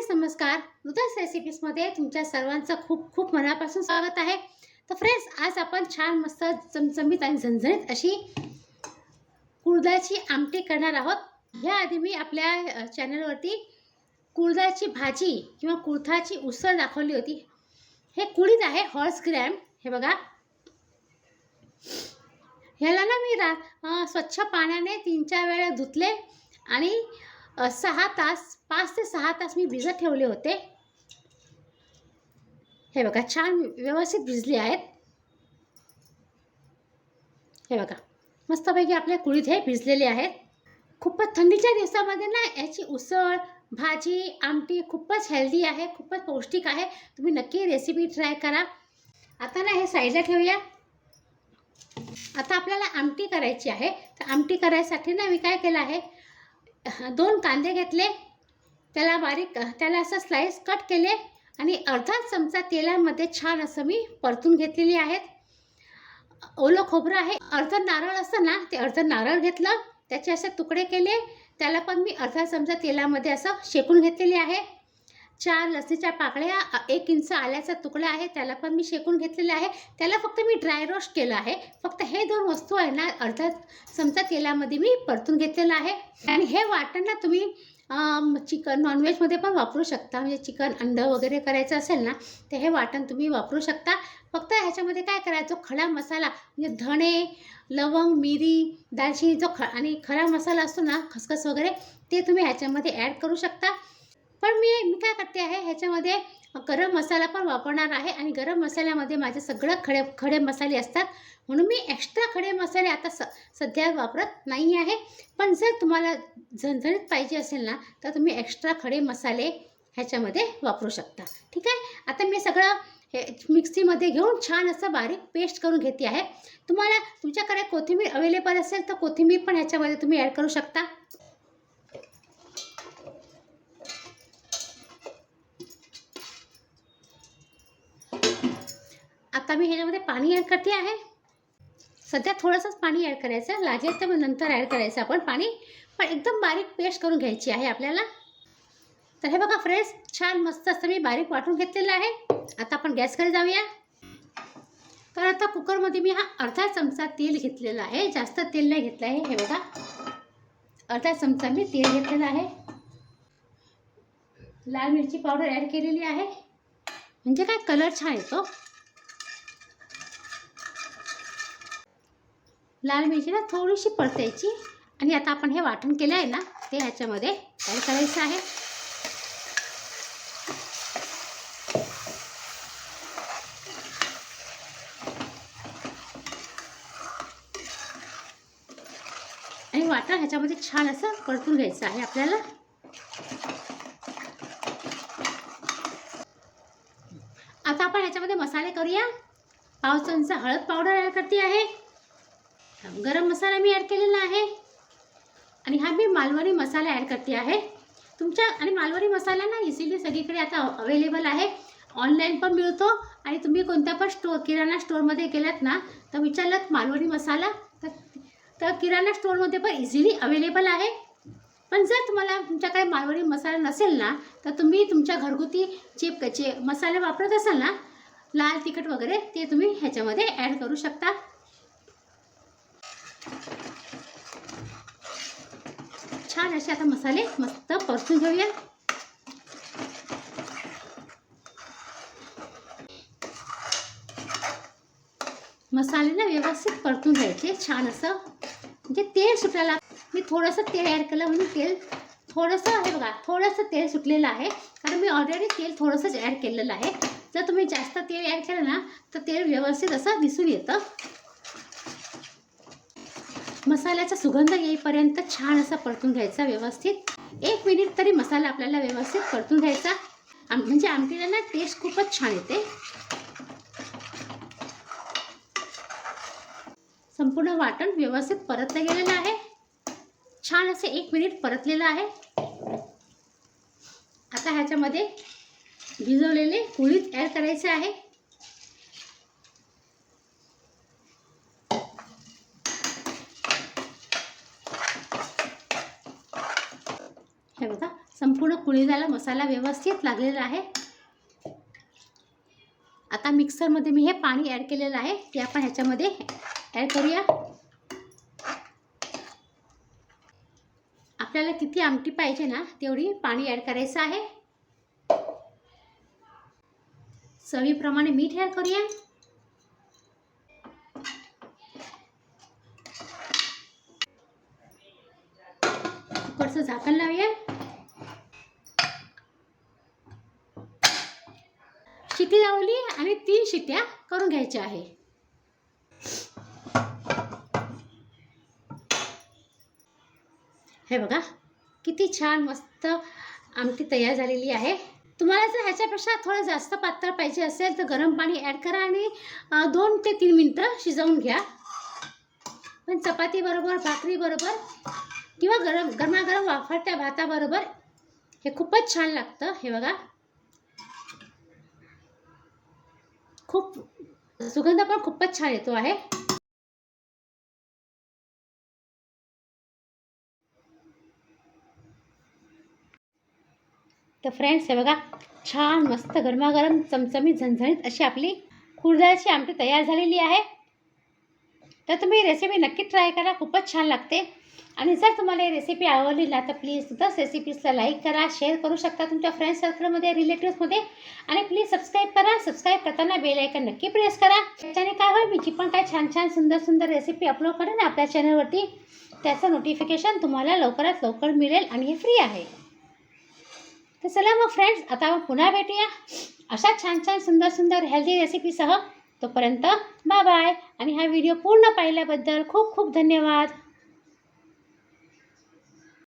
Friends नमस्कार. नुतन रेसिपीजमध्ये तुमच्या सर्वांचं खूप खूप मनापासून स्वागत आहे. तर फ्रेंड्स आज आपण छान मस्त चमचमीत आणि झणझणीत अशी कुळथाची आमटी करणार आहोत. ह्याआधी मी आपल्या चॅनलवरती कुळथाची भाजी किंवा कुळथाची उसळ दाखवली होती. हे कुळीथ आहे हॉर्स ग्रॅम. हे बघा, ह्याला ना मी स्वच्छ पाण्याने 3-4 वेळा धुतले आणि 6 तास 5 ते 6 तास मी भिजत ठेवले होते. हे बघा छान व्यवस्थित भिजले आहेत. हे बघा मस्तपैकी आपले कुळीथ हे भिजलेले आहेत. खूपच थंडीच्या दिवसामध्ये ना याची उसळ भाजी आमटी खूपच हेल्दी आहे, खूपच पौष्टिक आहे. तुम्ही नक्की रेसिपी ट्राय करा. आता ना हे साईडला ठेवूया. आता आपल्याला आमटी करायची आहे. तर आमटी करायसाठी ना मी काय केलं आहे, 2 कांदे घेतले, त्याला असं स्लाइस कट केले आणि अर्धा चमचा तेलामध्ये छान असं मी परतून घेतलेली आहेत. ओलं खोबरं आहे, अर्धं नारळ असतं ना ते अर्धं नारळ घेतलं, त्याचे असे तुकडे केले, त्याला पण मी अर्धा चमचा तेलामध्ये असं शेकून घेतलेले आहे. 4 लसणीच्या पाकळ्या, 1 इंच आल्याचा तुकडा आहे, त्याला पण मी शेकून घेतलेला आहे. त्याला फक्त मी ड्राय रोस्ट केलं आहे. फक्त हे 2 वस्तू आहे ना अर्धा चमचा तेलामध्ये मी परतून घेतलेलं आहे. आणि हे वाटण ना तुम्ही चिकन नॉनव्हेजमध्ये पण वापरू शकता. म्हणजे चिकन अंडं वगैरे करायचं असेल ना तर हे वाटण तुम्ही वापरू शकता. फक्त ह्याच्यामध्ये काय करायचं, खडा मसाला म्हणजे धणे लवंग मिरी दालचिनी आणि खडा मसाला असतो ना खसखस वगैरे ते तुम्ही ह्याच्यामध्ये ॲड करू शकता. पण मी काय करते आहे, ह्याच्यामध्ये गरम मसाला पण वापरणार आहे आणि गरम मसाल्यामध्ये माझे सगळं खडे मसाले असतात, म्हणून मी एक्स्ट्रा खडे मसाले आता सध्या वापरत नाही आहे. पण जर तुम्हाला झणझणीत पाहिजे असेल ना तर तुम्ही एक्स्ट्रा खडे मसाले ह्याच्यामध्ये वापरू शकता. ठीक आहे. आता मी सगळं हे मिक्सीमध्ये घेऊन छान असं बारीक पेस्ट करून घेते आहे. तुमच्याकडे कोथिंबीर अवेलेबल असेल तर कोथिंबीर पण ह्याच्यामध्ये तुम्ही ॲड करू शकता. आता मी ह्याच्यामध्ये पाणी ॲड करते आहे. सध्या थोडंसंच पाणी ॲड करायचं, लागेल तर मग नंतर ॲड करायचं आपण पाणी. पण एकदम बारीक पेस्ट करून घ्यायची आहे आपल्याला. तर हे बघा फ्रेंड्स, छान मस्त असं मी बारीक वाटून घेतलेलं आहे. आता आपण गॅसकडे जाऊया. तर आता कुकरमध्ये मी अर्धा चमचा तेल घेतलेला आहे, जास्त तेल नाही घेतलं आहे. हे बघा अर्धा चमचा मी तेल घेतलेलं आहे. लाल मिरची पावडर ॲड केलेली आहे, म्हणजे काय कलर छान येतो. लाल मिरची ना थोडीशी परतायची आणि आता आपण हे वाटण केलं आहे ना ते ह्याच्यामध्ये ॲड करायचं आहे. आणि वाटण ह्याच्यामध्ये छान असं परतून घ्यायचं आहे आपल्याला. आता आपण ह्याच्यामध्ये मसाले करूया. पाव चमचा हळद पावडर ॲड करते आहे. गरम मसाला मी ॲड केलेला आहे आणि हा मी मालवणी मसाला ॲड करते आहे. आणि मालवणी मसाला ना इझिली सगळीकडे आता अवेलेबल आहे. ऑनलाईन पण मिळतो आणि तुम्ही कोणत्या पण किराणा स्टोअरमध्ये गेलात ना तर विचारलात मालवणी मसाला तर किराणा स्टोअरमध्ये पण इझिली अवेलेबल आहे. पण जर तुमच्याकडे मालवणी मसाला नसेल ना तर तुम्ही तुमच्या घरगुती जे मसाले वापरत असाल ना, लाल तिखट वगैरे, ते तुम्ही ह्याच्यामध्ये ॲड करू शकता. छान असे आता मसाले मस्त परतून घेऊया. मसाले ना व्यवस्थित परतून घ्यायचे छान असं, म्हणजे तेल सुटायला. मी थोडंसं तेल ॲड केलं म्हणून तेल थोडंसं, हे बघा थोडंसं तेल सुटलेलं आहे, कारण मी ऑलरेडी तेल थोडंसंच ॲड केलेलं आहे. जर तुम्ही जास्त तेल ॲड केलं ना तर तेल व्यवस्थित असं दिसून येतं. मसाल्याचा सुगंध येईपर्यंत छान असं परतून घ्यायचा व्यवस्थित. 1 मिनिट तरी मसाला आपल्याला व्यवस्थित परतून घ्यायचा, म्हणजे आमटीला ना टेस्ट खूपच छान येते. संपूर्ण वाटण व्यवस्थित परतलं गेलेलं आहे. छान असे 1 मिनिट परतलेलं आहे. आता ह्याच्यामध्ये भिजवलेले कुळीथ ॲड करायचे आहे. हे बघा संपूर्ण कुळीदाला मसाला व्यवस्थित लागलेला आहे. आता मिक्सरमध्ये मी हे पाणी ॲड केलेलं आहे ते आपण ह्याच्यामध्ये ॲड करूया. आपल्याला किती आमटी पाहिजे ना तेवढी पाणी ॲड करायचं आहे. चवीप्रमाणे मीठ ॲड करूया. कुकरचं झाकण लावूया. शिटी लावली आणि 3 शिट्या करून घ्यायच्या आहे. हे बघा किती छान मस्त आमटी तयार झालेली आहे. तुम्हाला जर ह्याच्यापेक्षा थोडं जास्त पातळ पाहिजे असेल तर गरम पाणी ॲड करा आणि 2 ते 3 मिनटं शिजवून घ्या. पण चपाती बरोबर, भाकरी बरोबर किंवा गरमागरम वाफळत्या भाताबरोबर हे खूपच छान लागतं. हे बघा खूप सुगंध पण खूपच छान येतो आहे. तर फ्रेंड्स हे बघा छान मस्त गरमागरम चमचमीत झणझणीत अशी आपली कुळदाची आमटी तयार झालेली आहे. तर तुम्ही रेसिपी नक्की ट्राय करा, खूपच छान लागते. आणि जर तुम्हाला ही रेसिपी आवडली ना तर प्लीज सुद्धा रेसिपीजला लाईक करा, शेअर करू शकता तुमच्या फ्रेंड्स सर्कलमध्ये, रिलेटिव्समध्ये. आणि प्लीज सबस्क्राईब करा. सबस्क्राईब करताना बेल आयकन नक्की प्रेस करा. त्याच्याने काय होईल, मी जी पण काय छान छान सुंदर सुंदर रेसिपी अपलोड करेन आपल्या चॅनलवरती त्याचं नोटिफिकेशन तुम्हाला लवकरात लवकर मिळेल आणि हे फ्री आहे. तर चला मग फ्रेंड्स आता आपण पुन्हा भेटूया अशा छान छान सुंदर सुंदर हेल्दी रेसिपीसह. तोपर्यंत बाय बाय. आणि हा व्हिडिओ पूर्ण पाहिल्याबद्दल खूप खूप धन्यवाद.